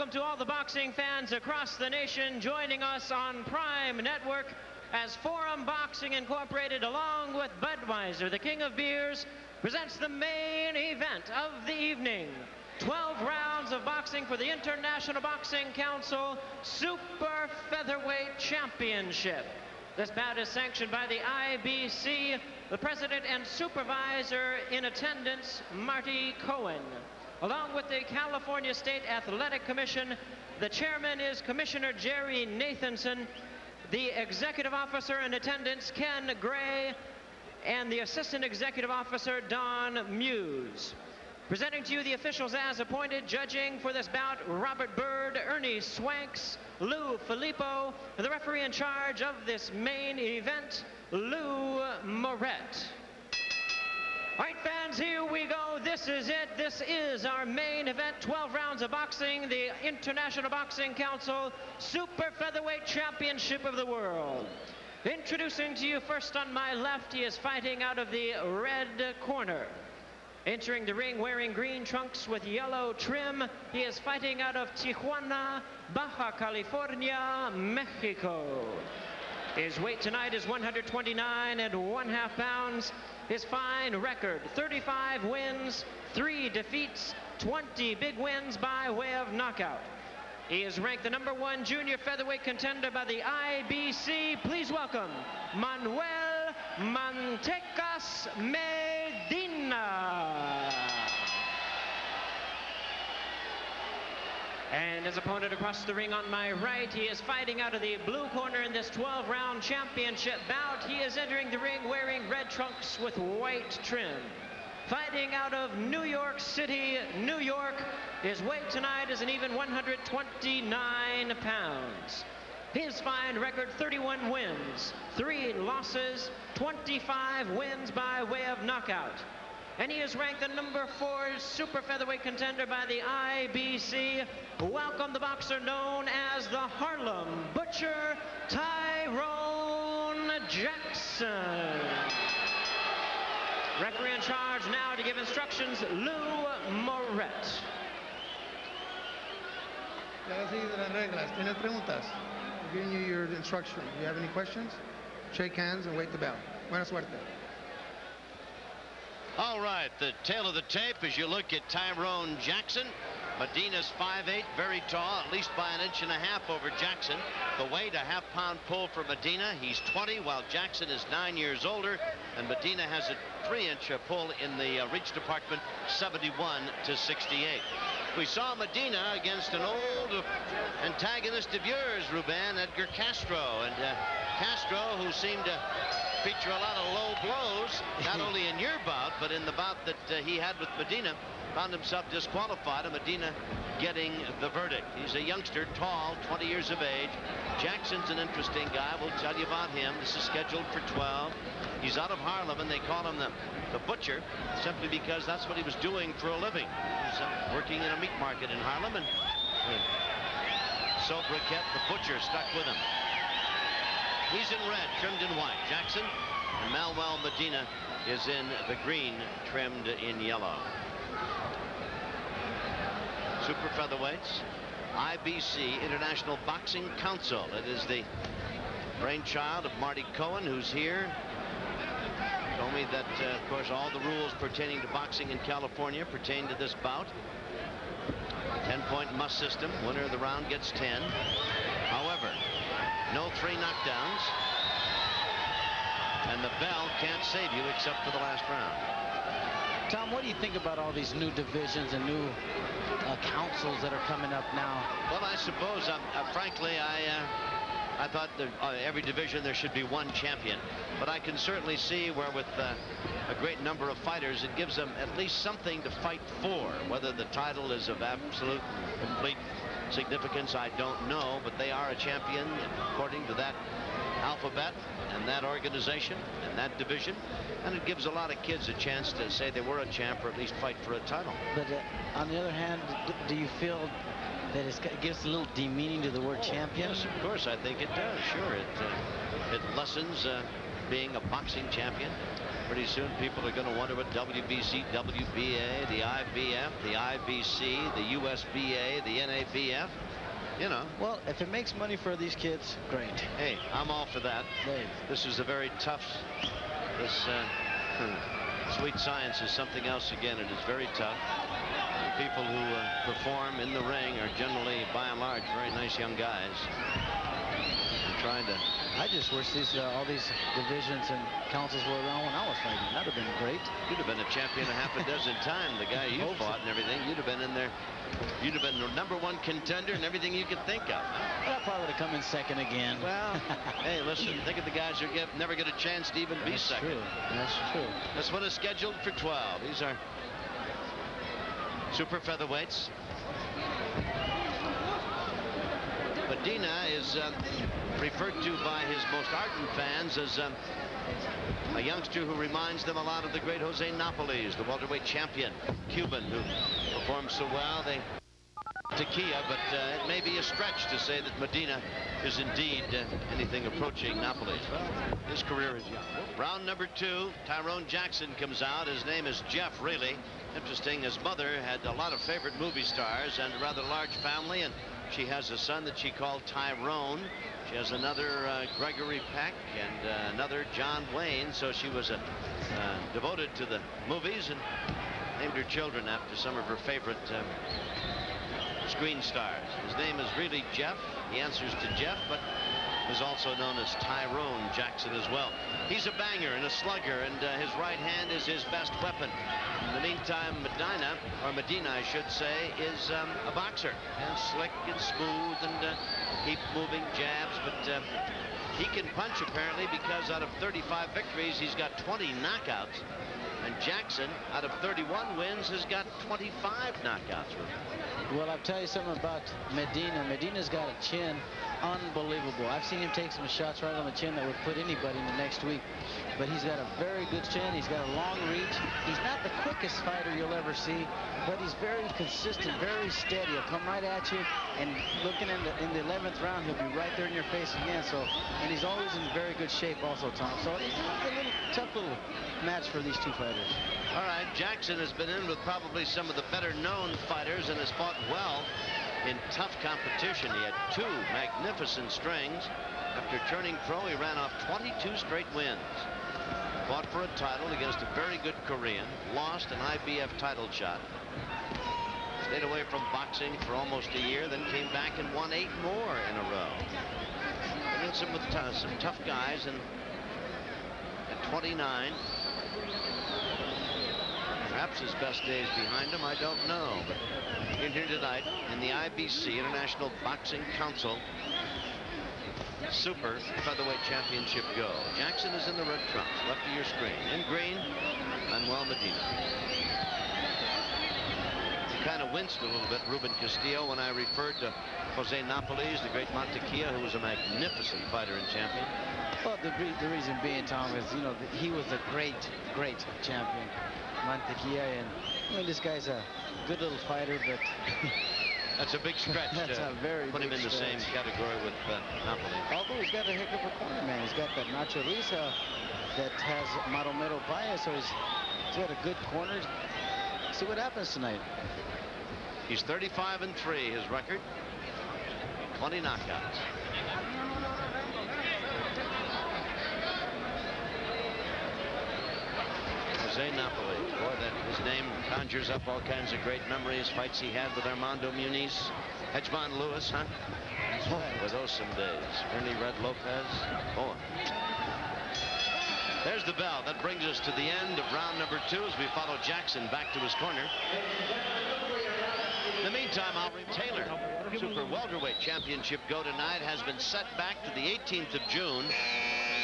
welcome to all the boxing fans across the nation joining us on Prime Network as Forum Boxing Incorporated, along with Budweiser, the king of beers, presents the main event of the evening. 12 rounds of boxing for the International Boxing Council Super Featherweight Championship. This bout is sanctioned by the IBC, the president and supervisor in attendance, Marty Cohen. Along with the California State Athletic Commission, the chairman is Commissioner Jerry Nathanson, the executive officer in attendance, Ken Gray, and the assistant executive officer, Don Muse. Presenting to you the officials as appointed, judging for this bout, Robert Bird, Ernie Swanks, Lou Filippo, and the referee in charge of this main event, Lou Moret. All right, fans, here we go. This is it. This is our main event, 12 rounds of boxing, the International Boxing Council Super Featherweight Championship of the World. Introducing to you first on my left, he is fighting out of the red corner. Entering the ring wearing green trunks with yellow trim, he is fighting out of Tijuana, Baja California, Mexico. His weight tonight is 129 1/2 pounds. His fine record, 35 wins, 3 defeats, 20 big wins by way of knockout. He is ranked the #1 junior featherweight contender by the IBC. Please welcome Manuel Medina. And his opponent across the ring on my right, he is fighting out of the blue corner in this 12-round championship bout. He is entering the ring wearing red trunks with white trim. Fighting out of New York City, New York. His weight tonight is an even 129 pounds. His fine record, 31 wins, 3 losses, 25 wins by way of knockout. And he is ranked the #4 super featherweight contender by the IBC. Welcome the boxer known as the Harlem Butcher, Tyrone Jackson. Referee in charge now to give instructions, Lou Moret. ¿Tienes preguntas? I'm giving you your instruction. Do you have any questions? Shake hands and wait the bell. Buena suerte. All right, the tail of the tape as you look at Tyrone Jackson. Medina's 5'8", very tall, at least by 1.5 inches over Jackson. The weight, a half-pound pull for Medina. He's 20, while Jackson is 9 years older, and Medina has a 3-inch pull in the reach department, 71 to 68. We saw Medina against an old antagonist of yours, Ruben, Edgar Castro, and Castro, who seemed to feature a lot of low blows, not only in your bout, but in the bout that he had with Medina, found himself disqualified, and Medina getting the verdict. He's a youngster, tall, 20 years of age. Jackson's an interesting guy. We'll tell you about him. This is scheduled for 12. He's out of Harlem, and they call him the Butcher, simply because that's what he was doing for a living. He was working in a meat market in Harlem, and so Briquette, the Butcher, stuck with him. He's in red, trimmed in white. Jackson, and Manuel Medina is in the green, trimmed in yellow. Super featherweights, IBC, International Boxing Council. It is the brainchild of Marty Cohen, who's here. Told me that, of course, all the rules pertaining to boxing in California pertain to this bout. 10-point must system. Winner of the round gets 10. However, no 3 knockdowns, and the bell can't save you except for the last round. Tom, what do you think about all these new divisions and new councils that are coming up now? Well, I suppose, frankly, I thought that every division there should be one champion, but I can certainly see where with a great number of fighters, it gives them at least something to fight for. Whether the title is of absolute, complete significance, I don't know, but they are a champion according to that alphabet and that organization and that division, and it gives a lot of kids a chance to say they were a champ or at least fight for a title. But on the other hand, do you feel that it gives a little demeaning to the word champion? Yes, of course, I think it does. Sure, it lessens being a boxing champion. Pretty soon people are going to wonder what WBC, WBA, the IBF, the IBC, the USBA, the NABF, you know. Well, if it makes money for these kids, great. Hey, I'm all for that. Hey. This is a very tough, sweet science is something else again. It is very tough. The people who perform in the ring are generally, by and large, very nice young guys. I'm trying to... I just wish these all these divisions and councils were around when I was fighting. That would have been great. You'd have been a champion a half a dozen times. The guy you fought and everything, you'd have been in there. You'd have been the #1 contender and everything you could think of. But I probably would have come in second again. Well, hey, listen, think of the guys who never get a chance to even be second. True. That's true. This one is scheduled for 12. These are super featherweights. Medina is referred to by his most ardent fans as a youngster who reminds them a lot of the great Jose Napoles, the welterweight champion, Cuban, who performed so well. They Takia, but it may be a stretch to say that Medina is indeed anything approaching Napoles. Well, his career is young. Round number 2, Tyrone Jackson comes out. His name is Jeff, really. Interesting, his mother had a lot of favorite movie stars and a rather large family, and she has a son that she called Tyrone. She has another Gregory Peck and another John Wayne, so she was devoted to the movies and named her children after some of her favorite screen stars. His name is really Jeff. He answers to Jeff, but is also known as Tyrone Jackson as well. He's a banger and a slugger, and his right hand is his best weapon. In the meantime, Medina, I should say, is a boxer, and slick and smooth and keep moving jabs, but he can punch apparently, because out of 35 victories, he's got 20 knockouts. And Jackson, out of 31 wins, has got 25 knockouts. Well, I'll tell you something about Medina. Medina's got a chin unbelievable. I've seen him take some shots right on the chin that would put anybody in the next week. But he's got a very good chin. He's got a long reach. He's not the quickest fighter you'll ever see, but he's very consistent, very steady. He'll come right at you, and looking in the 11th round, he'll be right there in your face again. So, and he's always in very good shape also, Tom. So it's a little tough little match for these two fighters. All right, Jackson has been in with probably some of the better known fighters and has fought well in tough competition. He had 2 magnificent strings. After turning pro, he ran off 22 straight wins. Fought for a title against a very good Korean, lost an IBF title shot. Stayed away from boxing for almost a year, then came back and won 8 more in a row. Against him with some tough guys, and at 29, perhaps his best days behind him, I don't know. But in here tonight in the IBC, International Boxing Council Super Featherweight Championship Go. Jackson is in the red trunks, left of your screen. In green, Manuel Medina. He kind of winced a little bit, Ruben Castillo, when I referred to Jose Napoles, the great Montequilla, who was a magnificent fighter and champion. Well, the reason being, Tom, is, you know, he was a great champion, Montequilla, and I mean, this guy's a good little fighter, but that's a big stretch. That's a very put him in the same category with Napoles. Although he's got a heck of a corner, man. He's got that Nacho Lisa that has Maromero bias, so he's got a good corner. See what happens tonight. He's 35-3, his record. 20 knockouts. Jose Napoles. Boy, his name conjures up all kinds of great memories. Fights he had with Armando Muniz, Hedgemon Lewis, huh? Were those some days? Ernie Red Lopez. Boy. There's the bell. That brings us to the end of round number 2 as we follow Jackson back to his corner. In the meantime, Taylor, Super Welterweight Championship Go tonight has been set back to the 18th of June.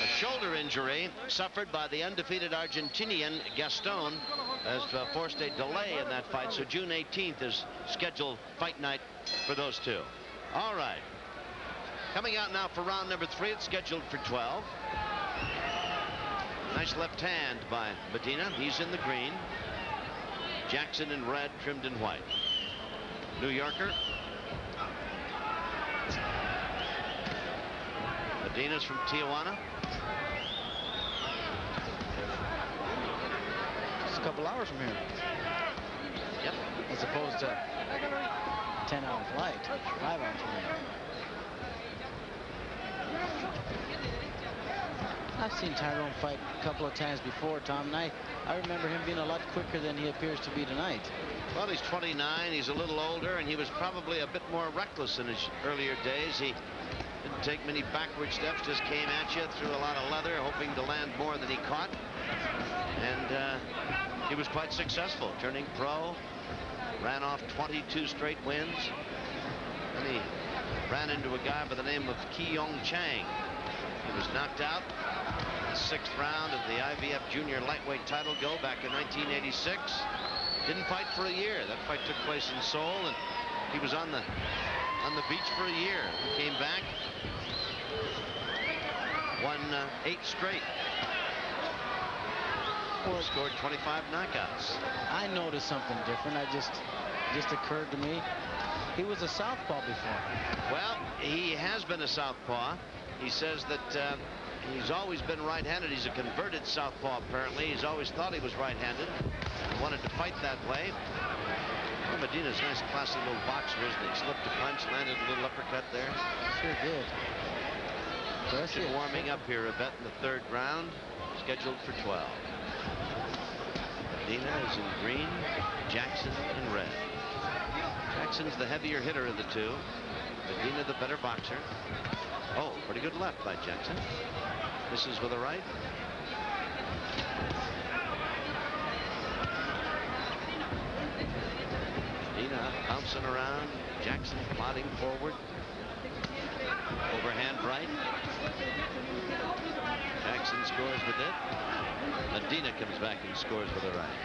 A shoulder injury suffered by the undefeated Argentinian Gaston has forced a delay in that fight, so June 18th is scheduled fight night for those two. All right. Coming out now for round number 3, it's scheduled for 12. Nice left hand by Medina. He's in the green. Jackson in red, trimmed in white. New Yorker. Medina's from Tijuana. couple hours from here. Yep. As opposed to 10-hour flight, 5 hours from here. I've seen Tyrone fight a couple of times before, Tom, and I remember him being a lot quicker than he appears to be tonight. Well, he's 29. He's a little older, and he was probably a bit more reckless in his earlier days. He didn't take many backward steps, just came at you, threw a lot of leather, hoping to land more than he caught. And he was quite successful, turning pro, ran off 22 straight wins. And he ran into a guy by the name of Ki Yong Chang. He was knocked out in the 6th round of the IVF Junior Lightweight title go back in 1986. Didn't fight for a year. That fight took place in Seoul, and he was on the beach for a year. He came back, won 8 straight. Well, scored 25 knockouts. I noticed something different. Just occurred to me. He was a southpaw before. Well, he has been a southpaw. He says that he's always been right-handed. He's a converted southpaw, apparently. He's always thought he was right-handed. Wanted to fight that way. Well, Medina's a nice, classy little boxer, isn't he? Slipped a punch, landed a little uppercut there. Sure did. Just warming up here a bit in the 3rd round. Scheduled for 12. Medina is in green, Jackson in red. Jackson's the heavier hitter of the two. Medina the better boxer. Oh, pretty good left by Jackson. Misses with a right. Medina bouncing around. Jackson plodding forward. Overhand right. Jackson scores with it. Medina comes back and scores with a right.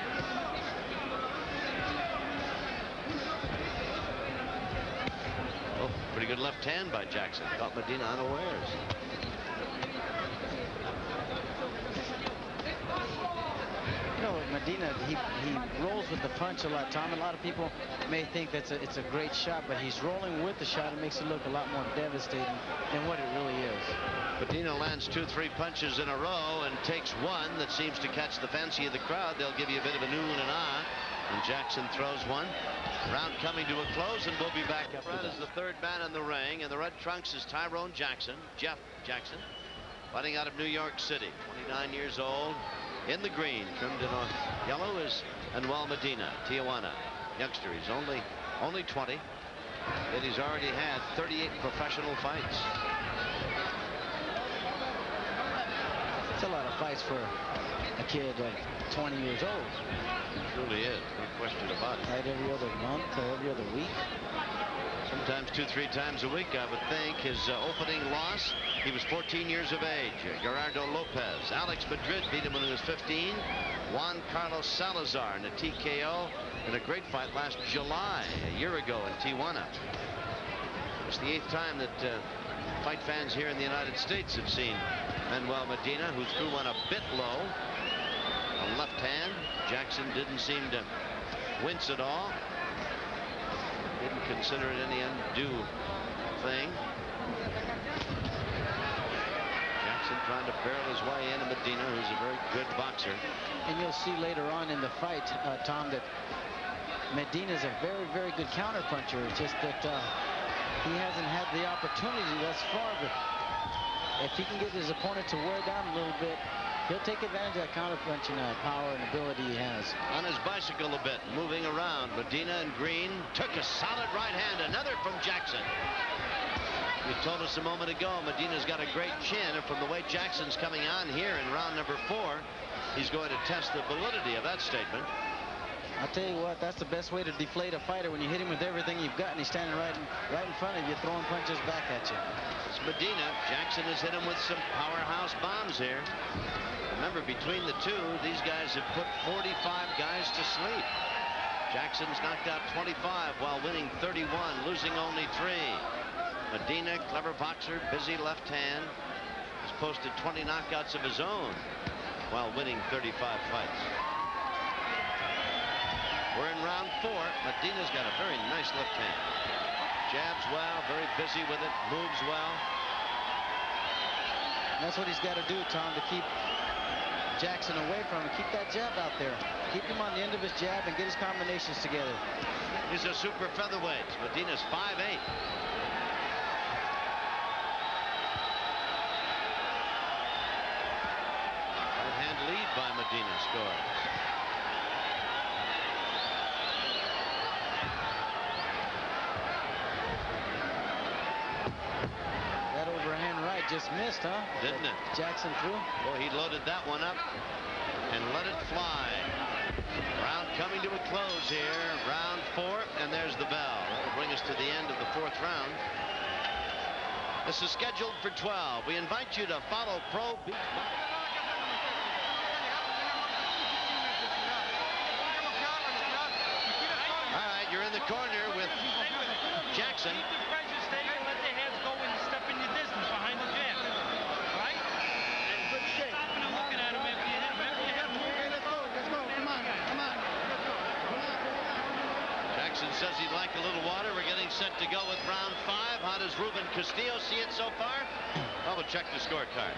Oh, pretty good left hand by Jackson. Caught Medina unawares. You know, Medina, he rolls with the punch a lot, Tom. A lot of people may think it's a great shot, but he's rolling with the shot. It makes it look a lot more devastating than what it really is. Medina lands 2-3 punches in a row and takes one that seems to catch the fancy of the crowd. They'll give you a bit of an ooh and an ah. And Jackson throws one. Round coming to a close, and we'll be back up. Red is the 3rd man in the ring, and the red trunks is Tyrone Jackson, Jeff Jackson, fighting out of New York City, 29 years old. In the green, trimmed in yellow, is Manuel Medina, Tijuana. Youngster, he's only 20, and he's already had 38 professional fights. It's a lot of fights for a kid of 20 years old. It truly is, no question about it. Fight every other month or every other week. Sometimes 2-3 times a week, I would think. His opening loss, he was 14 years of age. Gerardo Lopez. Alex Madrid beat him when he was 15. Juan Carlos Salazar in a TKO in a great fight last July, a year ago in Tijuana. It's the 8th time that fight fans here in the United States have seen Manuel Medina, who threw one a bit low. On left hand, Jackson didn't seem to wince at all. Didn't consider it any undue thing. Jackson trying to barrel his way into Medina, who's a very good boxer. And you'll see later on in the fight, Tom, that Medina's a very, very good counterpuncher. It's just that he hasn't had the opportunity thus far, but if he can get his opponent to wear down a little bit, he'll take advantage of that counterpunching power and ability he has. On his bicycle a bit, moving around. Medina in green took a solid right hand. Another from Jackson. You told us a moment ago Medina's got a great chin, and from the way Jackson's coming on here in round number 4, he's going to test the validity of that statement. I'll tell you what, that's the best way to deflate a fighter, when you hit him with everything you've got and he's standing right in front of you, throwing punches back at you. It's Medina. Jackson has hit him with some powerhouse bombs here. Remember, between the two, these guys have put 45 guys to sleep. Jackson's knocked out 25 while winning 31, losing only 3. Medina, clever boxer, busy left hand, has posted 20 knockouts of his own while winning 35 fights. We're in round 4. Medina's got a very nice left hand. Jabs well, very busy with it, moves well. That's what he's got to do, Tom, to keep Jackson away from him. Keep that jab out there. Keep him on the end of his jab and get his combinations together. He's a super featherweight. Medina's 5'8". Right hand lead by Medina scores. That overhand right just missed, huh? Didn't it? Jackson threw. Well, he loaded that one up and let it fly. Round coming to a close here. Round 4, and there's the bell. That'll bring us to the end of the 4th round. This is scheduled for 12. We invite you to follow Pro Beach. All right, you're in the corner with Jackson. Jackson says he'd like a little water. We're getting set to go with round 5. How does Ruben Castillo see it so far? Well, we'll check the scorecard.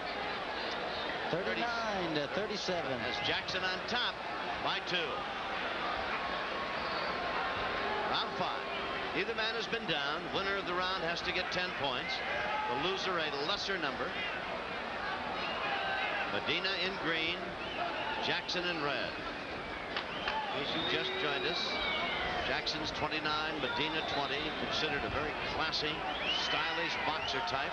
39 to 37. As Jackson on top by 2. Round 5. Either man has been down. Winner of the round has to get 10 points. The loser a lesser number. Medina in green, Jackson in red. Those who just joined us, Jackson's 29, Medina 20, considered a very classy, stylish boxer type.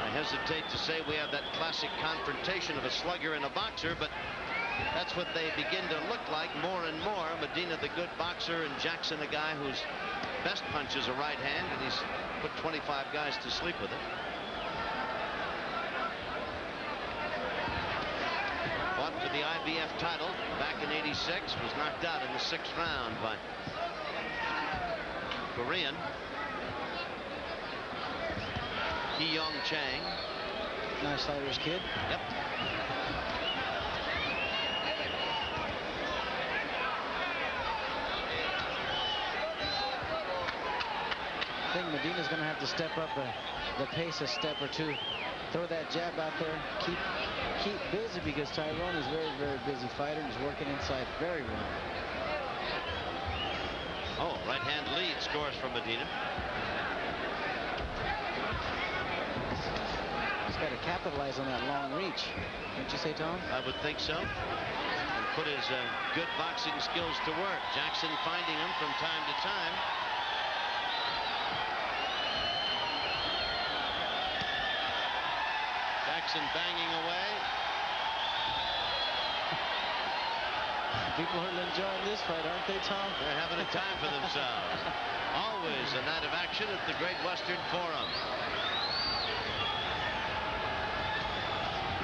I hesitate to say we have that classic confrontation of a slugger and a boxer, but that's what they begin to look like more and more. Medina the good boxer, and Jackson a guy whose best punch is a right hand, and he's put 25 guys to sleep with it. Fought for the IBF title back in '86, was knocked out in the 6th round by Korean Hee Young Chang. Nice Irish kid. Yep. I think Medina's going to have to step up the pace a step or two. Throw that jab out there. Keep busy, because Tyrone is a very, very busy fighter. He's working inside very well. Oh, right hand lead scores from Medina. He's got to capitalize on that long reach. Don't you say, Tom? I would think so. And put his good boxing skills to work. Jackson finding him from time to time. Jackson banging away. People are enjoying this fight, aren't they, Tom? They're having a time for themselves. Always a night of action at the Great Western Forum.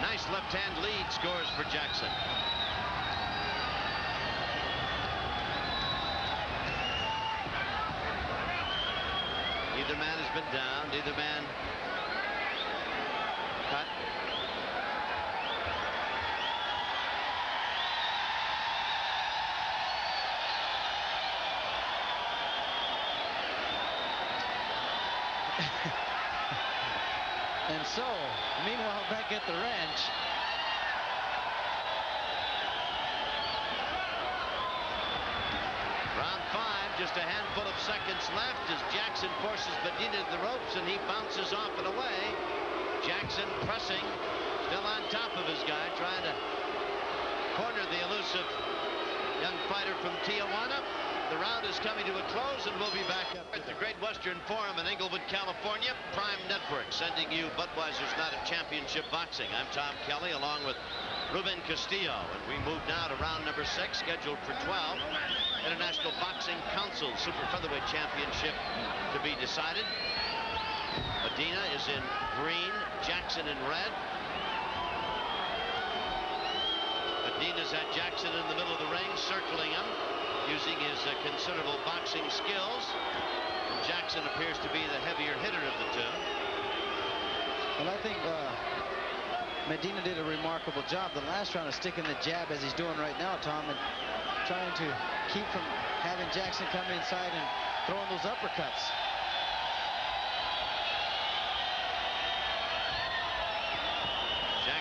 Nice left-hand lead scores for Jackson. Neither man has been down. Neither man cut. And so, meanwhile, back at the ranch, Round 5, just a handful of seconds left as Jackson forces Medina to the ropes, and he bounces off and away. Jackson pressing, still on top of his guy, trying to corner the elusive young fighter from Tijuana. The round is coming to a close, and we'll be back up at the Great Western Forum in Inglewood, California. Prime Network sending you Budweiser's Night of Championship Boxing. I'm Tom Kelly, along with Ruben Castillo, and we move now to round number 6, scheduled for 12. International Boxing Council Super Featherweight Championship to be decided. Medina is in green, Jackson in red. Medina's had Jackson in the middle of the ring, circling him, using his considerable boxing skills. And Jackson appears to be the heavier hitter of the two. well, I think Medina did a remarkable job the last round of sticking the jab as he's doing right now, Tom, and trying to keep from having Jackson come inside and throwing those uppercuts.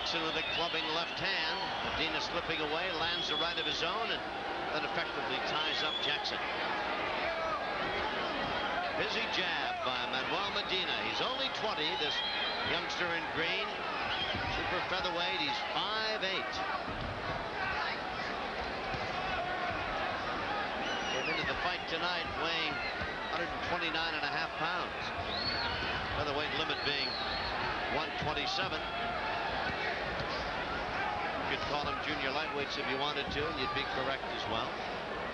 Jackson with a clubbing left hand. Medina slipping away, lands the right of his own, and that effectively ties up Jackson. Busy jab by Manuel Medina. He's only 20, this youngster in green. Super featherweight, he's 5'8". Came into the fight tonight weighing 129.5 pounds. Featherweight limit being 127. You could call them junior lightweights if you wanted to, and you'd be correct as well.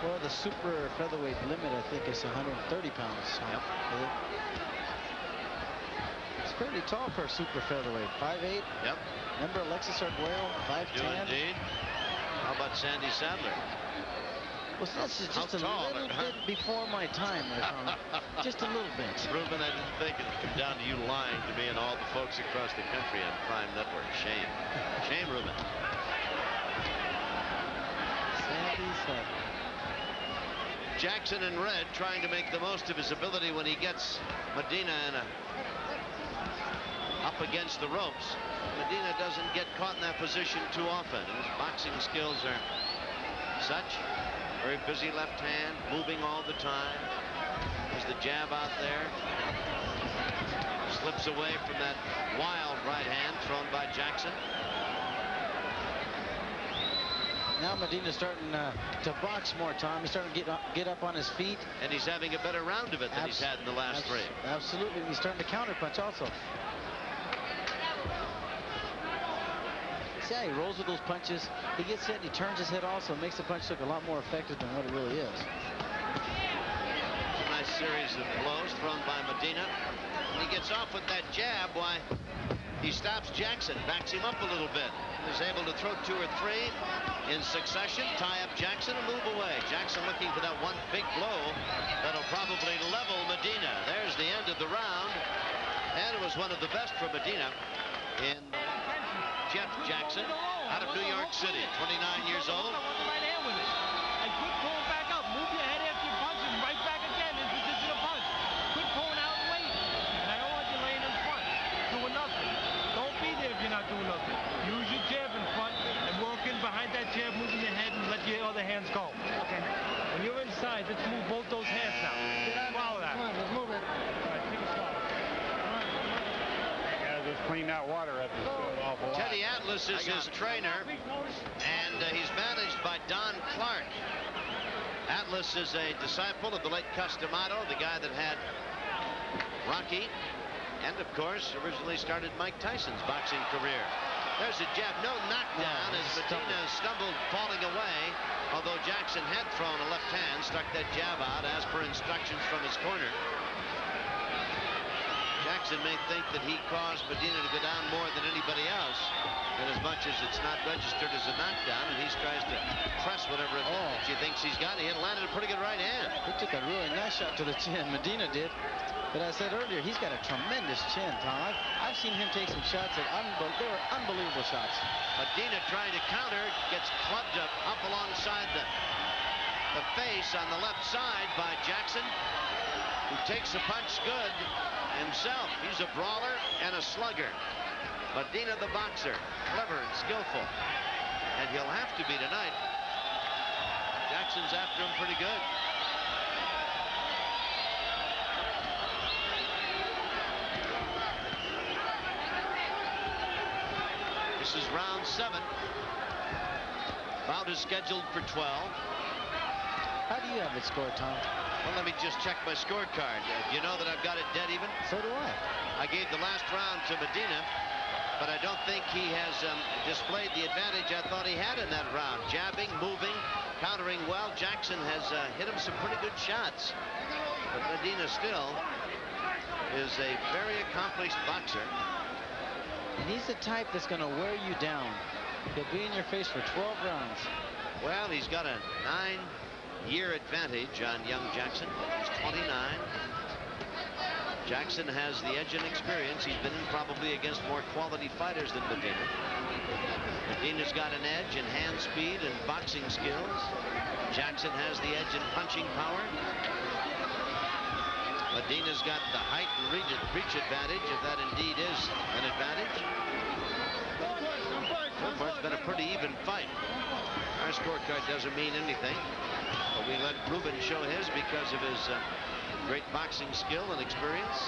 Well, the super featherweight limit, I think, is 130 pounds. Yep. It's pretty tall for a super featherweight. 5'8". Yep. Remember Alexis Arguello, 5'10"? Do indeed. How about Sandy Sadler? Well, this is just a little bit before my time. Just a little bit. Ruben, I didn't think it'd come down to you lying to me and all the folks across the country on Prime Network. Shame. Shame, Ruben. Sandy Sadler. Jackson in red trying to make the most of his ability when he gets Medina up against the ropes. Medina doesn't get caught in that position too often. His boxing skills are such. Very busy left hand, moving all the time. There's the jab out there. Slips away from that wild right hand thrown by Jackson. Now Medina's starting to box more, Tom. He's starting to get up on his feet. And he's having a better round of it than he's had in the last three. Absolutely. He's starting to counterpunch also. See how he rolls with those punches? He gets hit and he turns his head also. Makes the punch look a lot more effective than what it really is. A nice series of blows thrown by Medina. When he gets off with that jab, why, he stops Jackson, backs him up a little bit. He's able to throw 2 or 3 in succession, tie up Jackson and move away. Jackson looking for that one big blow that'll probably level Medina. There's the end of the round. And it was one of the best for Medina in Jeff Jackson out of New York City, 29 years old. Right hand with it. And quit pulling back up. Move your head after you punch and right back again in position of punch. Quit pulling out and waiting. And I don't want you laying in front, doing nothing. Don't be there if you're not doing nothing. Use your jab in front and work in behind that jab, moving your head and let your other hands go. Okay. When you're inside, let's move both those hands now. Swallow that. Come on, let's move it. All right, take a swallow. Just clean that water up. Teddy Atlas is his trainer, and he's managed by Don Clark. Atlas is a disciple of the late Customato, the guy that had Rocky, and of course originally started Mike Tyson's boxing career. There's a jab, no knockdown as Medina stumbled, falling away, although Jackson had thrown a left hand, stuck that jab out as per instructions from his corner. Jackson may think that he caused Medina to go down more than anybody else, and as much as it's not registered as a knockdown, and he tries to press whatever advantage he thinks he's got. He had landed a pretty good right hand. He took a really nice shot to the chin. Medina did. But I said earlier, he's got a tremendous chin, Tom. I've seen him take some shots that they were unbelievable shots. Medina trying to counter, gets clubbed up alongside the face on the left side by Jackson, who takes the punch good himself. He's a brawler and a slugger. Medina the boxer, clever and skillful, and he'll have to be tonight. Jackson's after him pretty good. This is round 7. Bout is scheduled for 12. How do you have it scored, Tom? Well, let me just check my scorecard. You know that I've got it dead even? So do I. I gave the last round to Medina, but I don't think he has displayed the advantage I thought he had in that round. Jabbing, moving, countering well. Jackson has hit him some pretty good shots, but Medina still is a very accomplished boxer. And he's the type that's going to wear you down. He'll be in your face for 12 rounds. Well, he's got a 9-year advantage on young Jackson. He's 29. Jackson has the edge in experience. He's been in probably against more quality fighters than Medina. Medina's got an edge in hand speed and boxing skills. Jackson has the edge in punching power. Medina's got the height and reach advantage, if that indeed is an advantage. So far, it's been a pretty even fight. Our scorecard doesn't mean anything, but we let Ruben show his because of his great boxing skill and experience.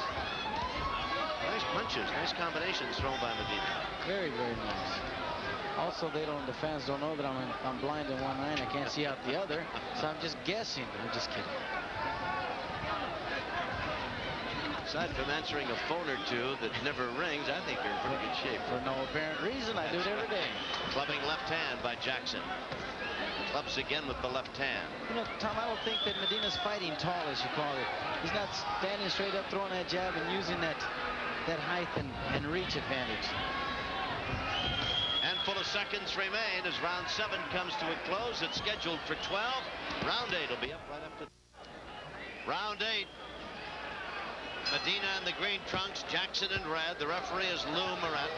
Nice punches, nice combinations thrown by Medina. Very, very nice. Also, the fans don't know that I'm blind in one eye and I can't see out the other, so I'm just guessing. I'm just kidding. Aside from answering a phone or two that never rings, I think you're in pretty good shape. For no apparent reason, I do it every day. Clubbing left hand by Jackson. Clubs again with the left hand. You know, Tom, I don't think that Medina's fighting tall, as you call it. He's not standing straight up, throwing that jab and using that height and reach advantage. Handful of seconds remain as round 7 comes to a close. It's scheduled for 12. Round 8 will be up right after. Round 8. Medina in the green trunks, Jackson in red. The referee is Lou Moret.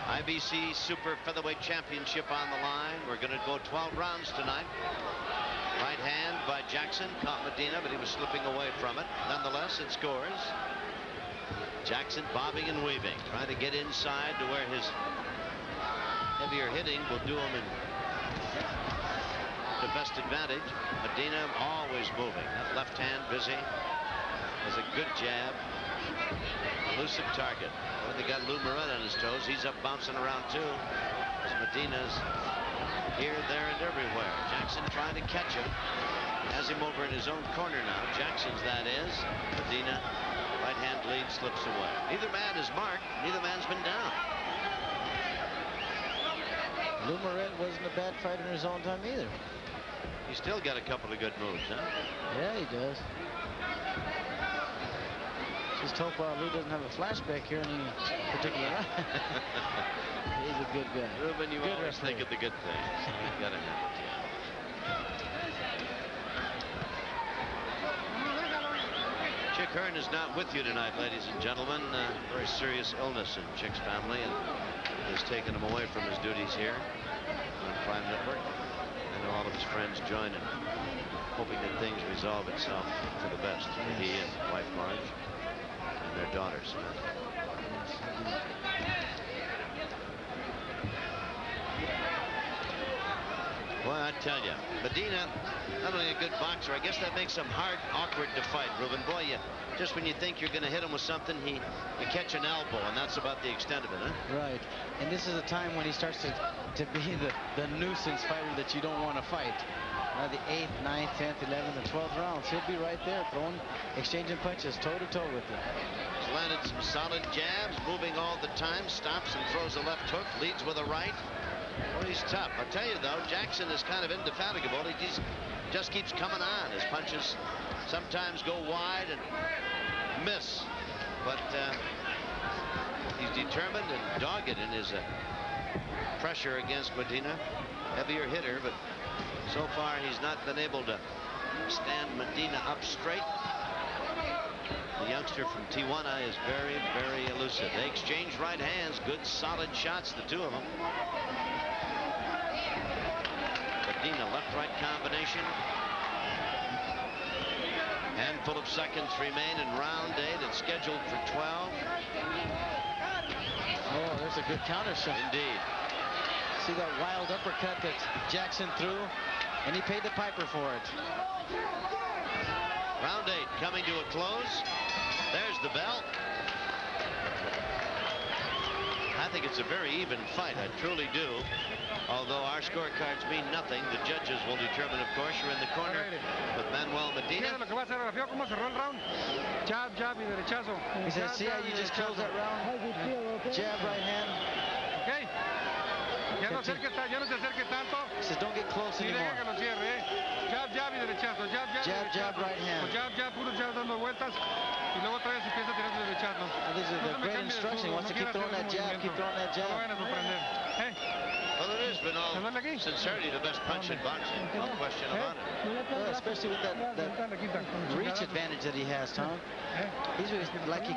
IBC Super Featherweight Championship on the line. We're going to go 12 rounds tonight. Right hand by Jackson caught Medina, but he was slipping away from it. Nonetheless, it scores. Jackson bobbing and weaving, trying to get inside to where his heavier hitting will do him to best advantage. Medina always moving. That left hand busy. Has a good jab. Elusive target. Well, they got Lou Moret on his toes. He's up bouncing around too. As Medina's here, there, and everywhere. Jackson trying to catch him. Has him over in his own corner now. Jackson's, that is. Medina, right hand lead, slips away. Neither man is marked. Neither man's been down. Lou Moret wasn't a bad fighter in his own time either. He's still got a couple of good moves, huh? Yeah, he does. Just hope Lou doesn't have a flashback here in any particular round. He's a good guy. Ruben, you good always think of the good things. You gotta have it, yeah. Chick Hearn is not with you tonight, ladies and gentlemen. Very serious illness in Chick's family, and has taken him away from his duties here on Prime Network. I know all of his friends join in, hoping that things resolve itself for the best for he and wife Marge and their daughters. Boy, I tell you, Medina, not only a good boxer, I guess that makes him hard, awkward to fight, Ruben. Boy, just when you think you're going to hit him with something, you catch an elbow, and that's about the extent of it, huh? Right. And this is a time when he starts to be the nuisance fighter that you don't want to fight. Now the 8th, 9th, 10th, 11th, and 12th rounds, he'll be right there throwing, exchanging punches toe-to-toe with you. He's landed some solid jabs, moving all the time, stops and throws a left hook, leads with a right. Well, he's tough. I'll tell you, though, Jackson is kind of indefatigable. He just keeps coming on. His punches sometimes go wide and miss. But he's determined and dogged in his pressure against Medina. Heavier hitter, but so far he's not been able to stand Medina up straight. The youngster from Tijuana is very, very elusive. They exchange right hands. Good, solid shots, the two of them. Medina, left-right combination. Handful of seconds remain in round 8. It's scheduled for 12. Oh, there's a good counter shot. Indeed. See that wild uppercut that Jackson threw, and he paid the piper for it. Round 8 coming to a close. There's the bell. I think it's a very even fight. I truly do. Although our scorecards mean nothing, the judges will determine, of course. You're in the corner with Manuel Medina. He says, see how you just closed that round? Jab, right hand. Okay. Ya no se acerque tanto. He says, don't get close anymore. Jab, jab y derechazo. Jab, jab. Jab, jab, right hand. Jab, jab, puro jab dando vueltas. Y luego otra vez empieza a tirar derechazos. These are the great instruction. He wants to keep throwing that jab, keep throwing that jab. Well, it is, but all sincerity, the best punch in boxing. No question about it. Well, especially with that reach advantage that he has, Tom. He's like he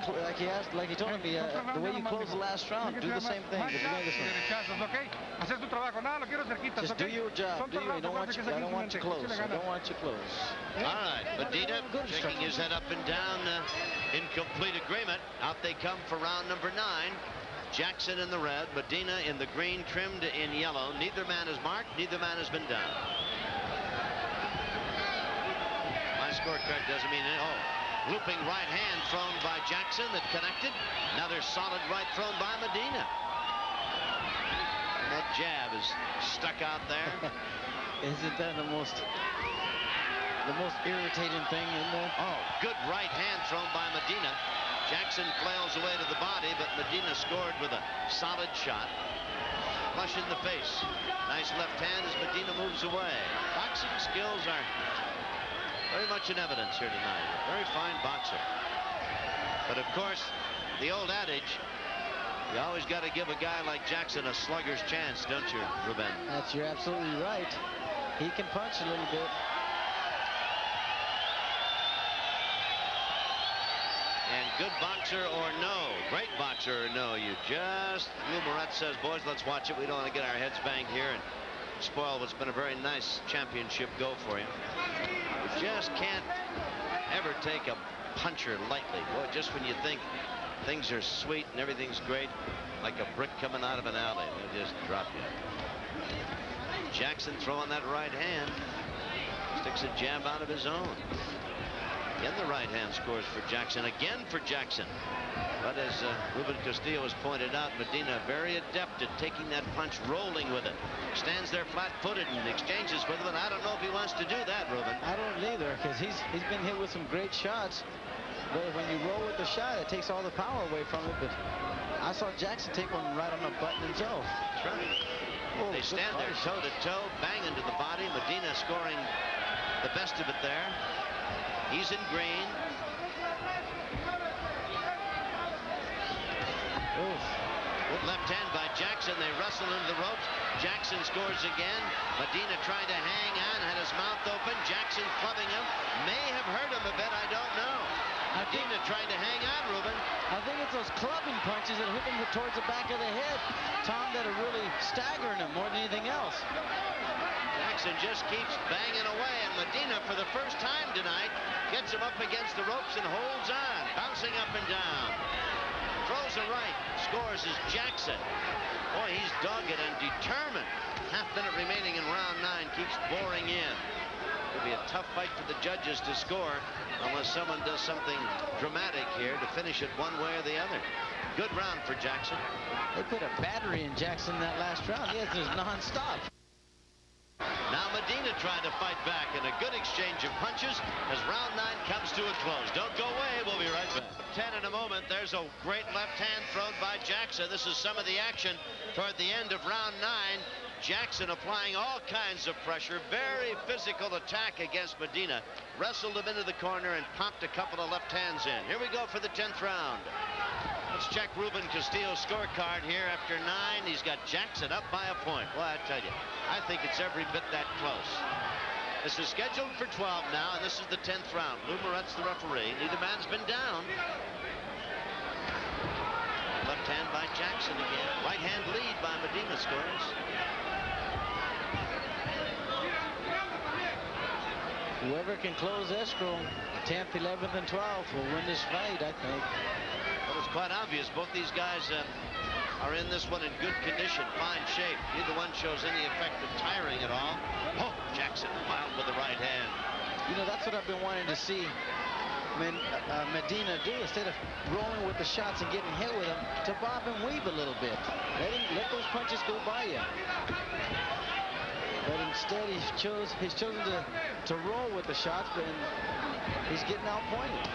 told me the way you close the last round, do the same thing. But you're this one. Just do your job. Do you? I don't want you close. I don't want you close. All right, Medina shaking his head up and down in complete agreement. Out out they come for round number 9. Jackson in the red, Medina in the green, trimmed in yellow. Neither man is marked, neither man has been down. My scorecard doesn't mean it. Oh, looping right hand thrown by Jackson that connected. Another solid right thrown by Medina. And that jab is stuck out there. Isn't that the most irritating thing in there? Oh, good right hand thrown by Medina. Jackson flails away to the body, but Medina scored with a solid shot. Flush in the face. Nice left hand as Medina moves away. Boxing skills are very much in evidence here tonight. Very fine boxer. But of course, the old adage, you always got to give a guy like Jackson a slugger's chance, don't you, Ruben? You're absolutely right. He can punch a little bit. And good boxer or no, great boxer or no, you just, Lou Moret says, boys, let's watch it. We don't want to get our heads banged here and spoil what's been a very nice championship go for you. You just can't ever take a puncher lightly. Boy, just when you think things are sweet and everything's great, like a brick coming out of an alley, they'll just drop you. Jackson throwing that right hand, sticks a jab out of his own. Again, the right hand scores for Jackson. Again for Jackson. But as Ruben Castillo has pointed out, Medina very adept at taking that punch, rolling with it. Stands there flat-footed and exchanges with him. And I don't know if he wants to do that, Ruben. I don't either, because he's been hit with some great shots. But when you roll with the shot, it takes all the power away from it. But I saw Jackson take one right on the button himself. That's right. Oh, they stand there toe-to-toe, banging to the body. Medina scoring the best of it there. He's in green. Oof. Good left hand by Jackson. They wrestle into the ropes. Jackson scores again. Medina trying to hang on, had his mouth open. Jackson clubbing him. May have hurt him a bit, I don't know. Medina trying to hang on, Ruben. I think it's those clubbing punches that hit him towards the back of the head, Tom, that are really staggering him more than anything else. Jackson just keeps banging away, and Medina, for the first time tonight, gets him up against the ropes and holds on, bouncing up and down. Throws a right, scores is Jackson. Boy, he's dogged and determined. Half minute remaining in round 9, keeps boring in. It'll be a tough fight for the judges to score unless someone does something dramatic here to finish it one way or the other. Good round for Jackson. They put a battery in Jackson that last round. Yes, it was non-stop. Now Medina trying to fight back, and a good exchange of punches as round 9 comes to a close. Don't go away. We'll be right back. 10 in a moment. There's a great left hand thrown by Jackson. This is some of the action toward the end of round 9. Jackson applying all kinds of pressure. Very physical attack against Medina. Wrestled him into the corner and popped a couple of left hands in. Here we go for the 10th round. Let's check Ruben Castillo's scorecard here after 9. He's got Jackson up by a point. Well, I tell you, I think it's every bit that close. This is scheduled for 12 now, and this is the 10th round. Lou Moret's the referee. Neither man's been down. Left hand by Jackson again. Right hand lead by Medina scores. Whoever can close escrow, 10th, 11th, and 12th will win this fight, I think. Well, it's quite obvious. Both these guys are in this one in good condition, fine shape. Neither one shows any effect of tiring at all. Oh, Jackson wild with the right hand. You know, that's what I've been wanting to see Medina do. Instead of rolling with the shots and getting hit with them, to bob and weave a little bit. Let those punches go by you. But instead, he's chosen to roll with the shots, but he's getting outpointed.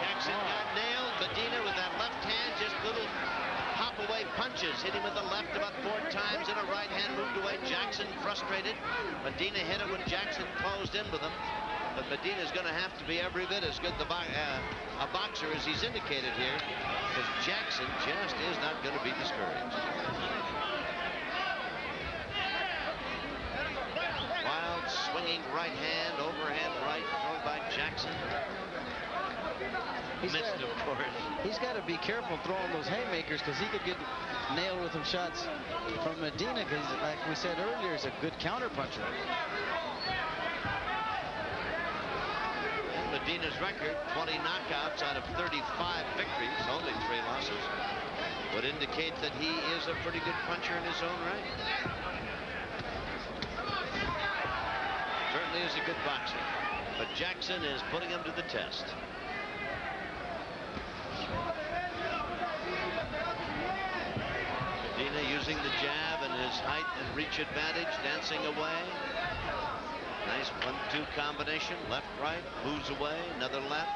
Jackson got nailed. Medina with that left hand, just little pop-away punches. Hit him with the left about 4 times, and a right hand moved away. Jackson frustrated. Medina hit it when Jackson closed in with him. But Medina's going to have to be every bit as good a boxer as he's indicated here, because Jackson just is not going to be discouraged. Wild swinging right hand, overhand right thrown by Jackson. Missed, of course. He's got to be careful throwing those haymakers, because he could get nailed with some shots from Medina, because like we said earlier, he's a good counter puncher. Medina's record, 20 knockouts out of 35 victories, only 3 losses, would indicate that he is a pretty good puncher in his own right. Certainly is a good boxer, but Jackson is putting him to the test. Medina using the jab and his height and reach advantage, dancing away. Nice 1-2 combination, left, right, moves away, another left.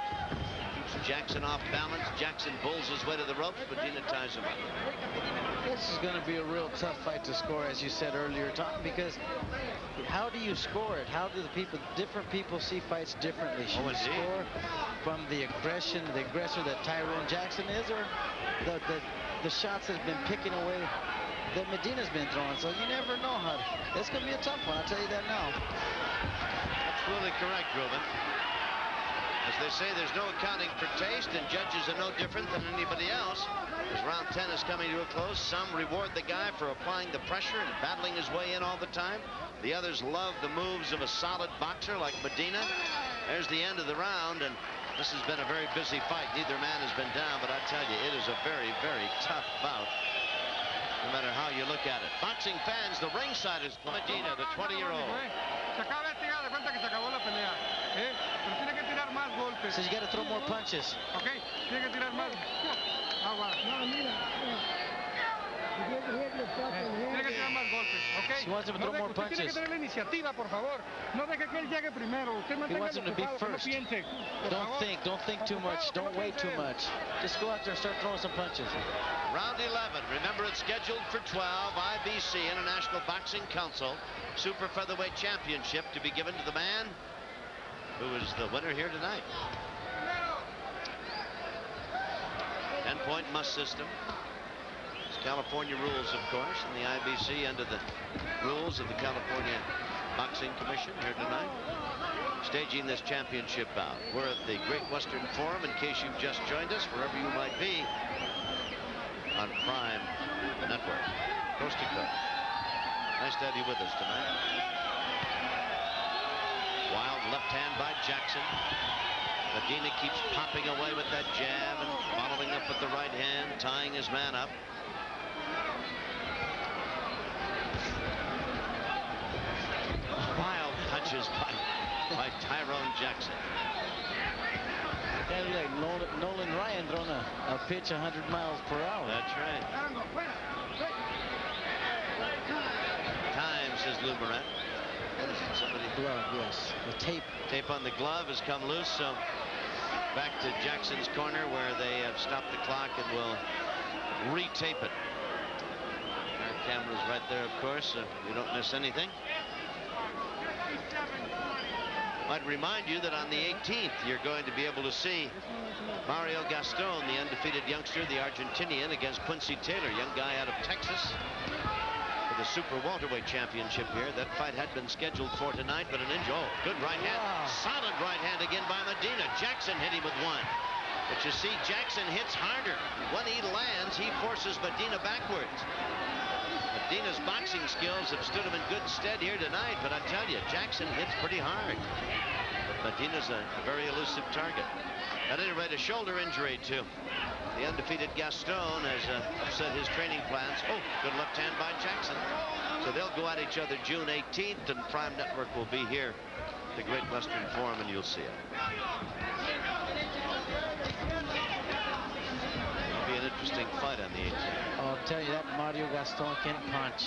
Keeps Jackson off balance. Jackson bulls his way to the ropes, Medina ties him up. This is going to be a real tough fight to score, as you said earlier, Tom, because how do you score it? How do different people see fights differently? Should you score from the aggression, the aggressor that Tyrone Jackson is, or the shots that have been picking away that Medina's been throwing? So you never know how. It's going to be a tough one, I'll tell you that now. Absolutely correct, Ruben. As they say, there's no accounting for taste, and judges are no different than anybody else. As round 10 is coming to a close, some reward the guy for applying the pressure and battling his way in all the time. The others love the moves of a solid boxer like Medina. There's the end of the round, and this has been a very busy fight. Neither man has been down, but I tell you, it is a very, very tough bout, no matter how you look at it. Boxing fans, the ringside is Medina, the 20-year-old. So you got to throw more punches. Okay, tiene que tirar más. Agua. Tiene que tirar más golpes, okay? She wants him to throw more punches. Tiene que tener la iniciativa, por favor. No deje que él llegue primero. Usted He wants him to be first. Don't think too much. Don't wait too much. Just go out there and start throwing some punches. Round 11. Remember, it's scheduled for 12. IBC, International Boxing Council, Super Featherweight Championship, to be given to the man who is the winner here tonight. 10-point must system. It's California rules, of course, and the IBC under the rules of the California Boxing Commission here tonight, staging this championship bout. We're at the Great Western Forum, in case you've just joined us, wherever you might be, on Prime Network, coast to coast. Nice to have you with us tonight. Wild left hand by Jackson. Medina keeps popping away with that jab and following up with the right hand, tying his man up. Wild punches by Tyrone Jackson. Kind of like Nolan Ryan throwing a pitch 100 miles per hour. That's right. Time, says Lou Moret. Somebody. Glove, yes. The tape on the glove has come loose, so back to Jackson's corner where they have stopped the clock and will re-tape it. Our camera's right there, of course, so you don't miss anything. I'd remind you that on the 18th, you're going to be able to see Mario Gaston, the undefeated youngster, the Argentinian, against Quincy Taylor, young guy out of Texas, for the Super Welterweight Championship here. That fight had been scheduled for tonight, but an injury. Oh, good right hand. Wow. Solid right hand again by Medina. Jackson hit him with one. But you see, Jackson hits harder. When he lands, he forces Medina backwards. Medina's boxing skills have stood him in good stead here tonight, but I tell you, Jackson hits pretty hard. But Medina's a very elusive target. At any rate, a shoulder injury to the undefeated Gaston has upset his training plans. Oh, good left hand by Jackson. So they'll go at each other June 18th, and Prime Network will be here at the Great Western Forum, and you'll see it. It'll be an interesting fight on the 18th. I'll tell you that Mario Gaston can punch.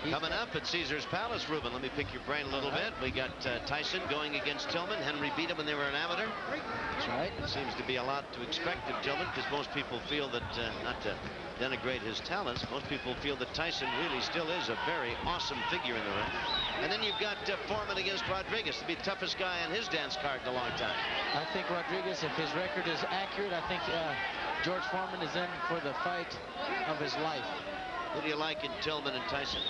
Coming up at Caesar's Palace, Ruben, let me pick your brain a little bit. We got Tyson going against Tillman. Henry beat him when they were an amateur. That's right. Seems to be a lot to expect of Tillman, because most people feel that, not to denigrate his talents, most people feel that Tyson really still is a very awesome figure in the ring. And then you've got Foreman against Rodriguez, to be the toughest guy on his dance card in a long time. I think Rodriguez, if his record is accurate, I think George Foreman is in for the fight of his life. Who do you like in Tillman and Tyson?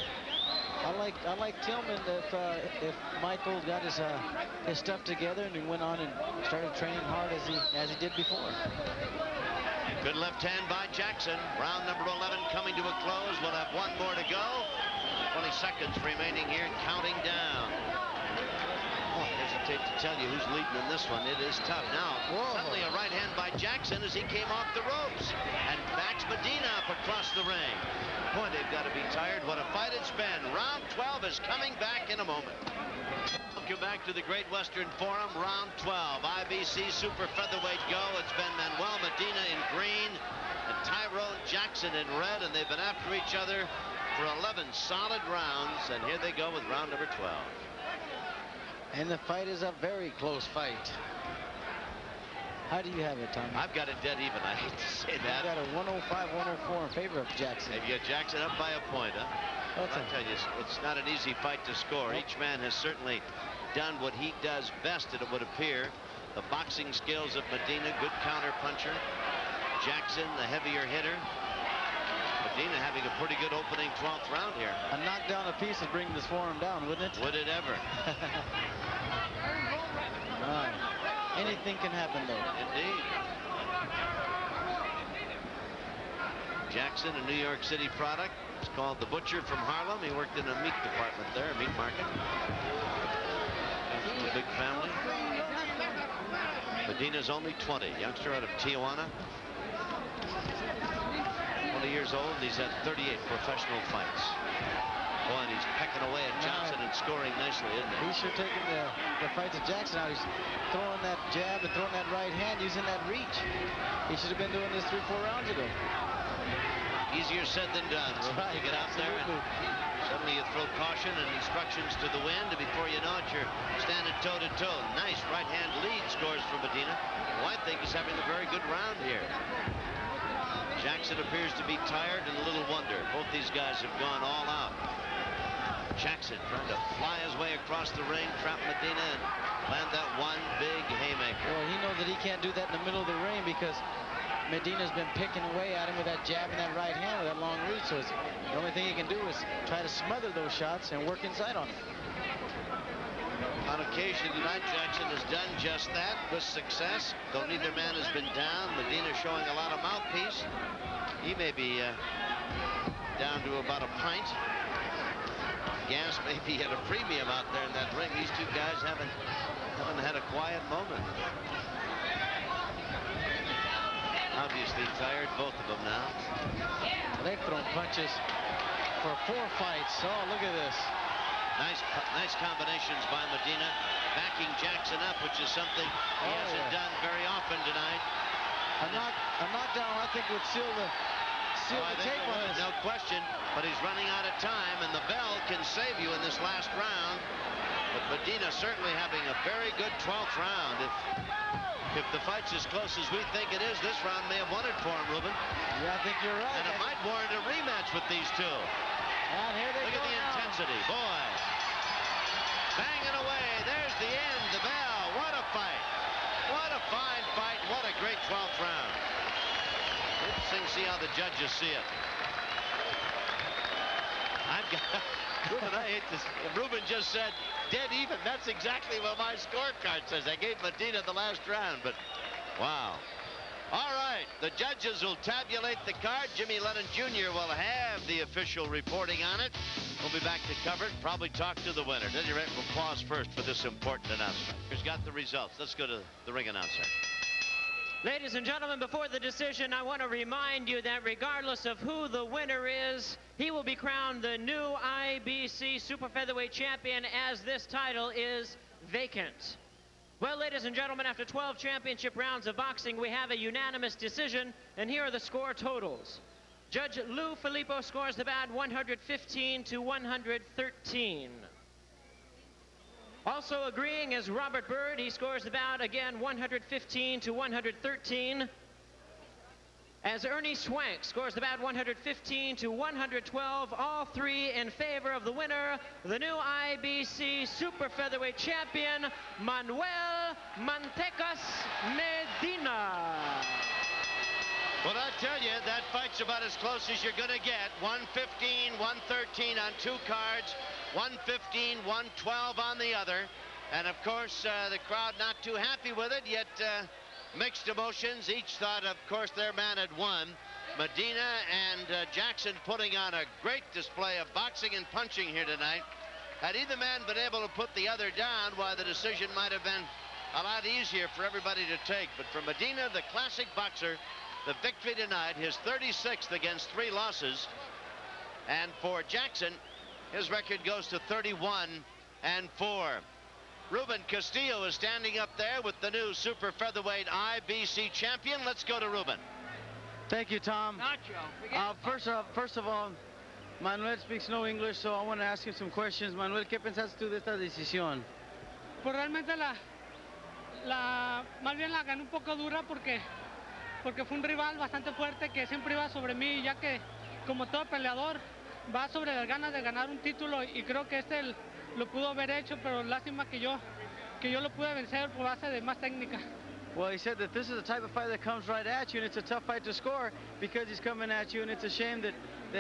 I like Tillman if Michael got his stuff together and he went on and started training hard as he did before. Good left hand by Jackson. Round number 11 coming to a close. We'll have one more to go. 20 seconds remaining here, counting down. Oh, there's hesitate to tell you who's leading in this one. It is tough. Now, suddenly a right hand by Jackson as he came off the ropes. And backs Medina up across the ring. Boy, they've got to be tired. What a fight it's been. Round 12 is coming back in a moment. Welcome back to the Great Western Forum. Round 12. IBC Super Featherweight go. It's been Manuel Medina in green and Tyrone Jackson in red. And they've been after each other for 11 solid rounds. And here they go with round number 12. And the fight is a very close fight. How do you have it, Tommy? I've got it dead even. I hate to say that. I've got a 105-104 in favor of Jackson. Have you got Jackson up by a point, huh? Well, I'll tell you, it's not an easy fight to score. Each man has certainly done what he does best, it would appear. The boxing skills of Medina, good counter puncher. Jackson, the heavier hitter. Medina having a pretty good opening 12th round here. A knockdown apiece would bring this forum down, wouldn't it? Would it ever? Anything can happen, though. Indeed. Jackson, a New York City product. It's called The Butcher from Harlem. He worked in a meat department there, a meat market. From a big family. Medina's only 20, youngster out of Tijuana. 20 years old, and he's had 38 professional fights. Boy, and he's pecking away at Johnson and scoring nicely, isn't he? He's sure taking the fight to Jackson out. He's throwing that jab and throwing that right hand, using that reach. He should have been doing this 3-4 rounds ago. Easier said than done. Right, you get out there and suddenly you throw caution and instructions to the wind, and before you know it, you're standing toe-to-toe. Nice right-hand lead scores for Medina. Well, I think he's having a very good round here. Jackson appears to be tired, and a little wonder. Both these guys have gone all out. Jackson trying to fly his way across the ring, trap Medina, and land that one big haymaker. Well, he knows that he can't do that in the middle of the ring because Medina's been picking away at him with that jab and that right hand with that long reach. So the only thing he can do is try to smother those shots and work inside on him. On occasion tonight, Jackson has done just that with success. Though neither man has been down. Medina showing a lot of mouthpiece. He may be down to about a pint. Gas may be at a premium out there in that ring. These two guys haven't had a quiet moment. Obviously tired, both of them now. They've thrown punches for 4 fights. Oh, look at this. Nice combinations by Medina, backing Jackson up, which is something he hasn't done very often tonight. A knockdown, I think, would seal the tape on this. No question, but he's running out of time, and the bell can save you in this last round. But Medina certainly having a very good 12th round. If the fight's as close as we think it is, this round may have won it for him, Ruben. Yeah, I think you're right. And it might warrant a rematch with these two. And here they Look at the intensity, boy. Banging away. There's the end, the bell. What a fight. What a fine fight. What a great 12th round. Interesting to see how the judges see it. Ruben, I hate this. Ruben just said dead even. That's exactly what my scorecard says. I gave Medina the last round, but wow. All right, the judges will tabulate the card. Jimmy Lennon Jr. will have the official reporting on it. We'll be back to cover it, probably talk to the winner. At any rate, we'll pause first for this important announcement. Here's got the results. Let's go to the ring announcer. Ladies and gentlemen, before the decision, I want to remind you that regardless of who the winner is, he will be crowned the new IBC Super Featherweight Champion, as this title is vacant. Well, ladies and gentlemen, after 12 championship rounds of boxing, we have a unanimous decision, and here are the score totals. Judge Lou Filippo scores the bout 115 to 113. Also agreeing is Robert Bird. He scores the bout again 115 to 113. As Ernie Swank scores the bout 115 to 112, all three in favor of the winner, the new IBC Super Featherweight Champion, Manuel Medina. Well, I tell you, that fight's about as close as you're going to get. 115, 113 on 2 cards, 115, 112 on the other. And, of course, the crowd not too happy with it, yet mixed emotions. Each thought, of course, their man had won. Medina and Jackson putting on a great display of boxing and punching here tonight. Had either man been able to put the other down, why the decision might have been a lot easier for everybody to take. But for Medina, the classic boxer, the victory tonight, his 36th against 3 losses. And for Jackson, his record goes to 31-4. Ruben Castillo is standing up there with the new super featherweight IBC champion. Let's go to Ruben. Thank you, Tom. First of all, Manuel speaks no English, so I want to ask him some questions. Manuel, ¿qué pensas tú de esta decisión? Pues realmente más bien la gané un poco dura porque fue un rival bastante fuerte que siempre iba sobre mí, ya que como todo peleador va sobre las ganas de ganar un título, y creo que lo pudo haber hecho, pero lástima que yo lo pude vencer por base de más técnica. Well, he said that this is the type of fight that comes right at you, and it's a tough fight to score because he's coming at you, and it's a shame that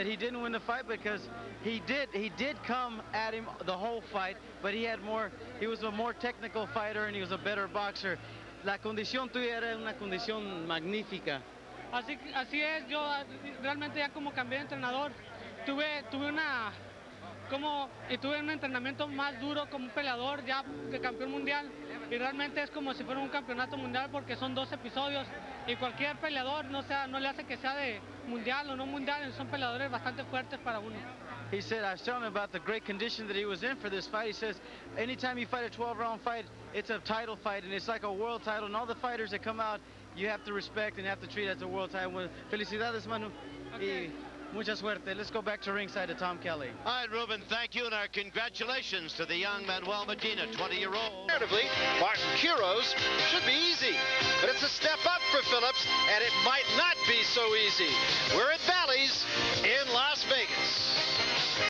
he didn't win the fight, because he did come at him the whole fight, but he was a more technical fighter, and he was a better boxer. La condición tuya era una condición magnífica. Así es, yo realmente ya como cambié de entrenador, tuve un entrenamiento más duro como un peleador ya de campeón mundial, y realmente es como si fuera un campeonato mundial porque son 2 episodios, y cualquier peleador no le hace que sea de mundial o no mundial, son peleadores bastante fuertes para uno. He said, I was telling him about the great condition that he was in for this fight. He says, anytime you fight a 12-round fight, it's a title fight, and it's like a world title, and all the fighters that come out, you have to respect and have to treat as a world title. Felicidades, Manu. Okay. Mucha suerte. Let's go back to ringside to Tom Kelly. All right, Ruben, thank you, and our congratulations to the young Manuel Medina, 20-year-old. Comparatively, Martin Quiros should be easy, but it's a step up for Phillips, and it might not be so easy. We're at Bally's in Las Vegas.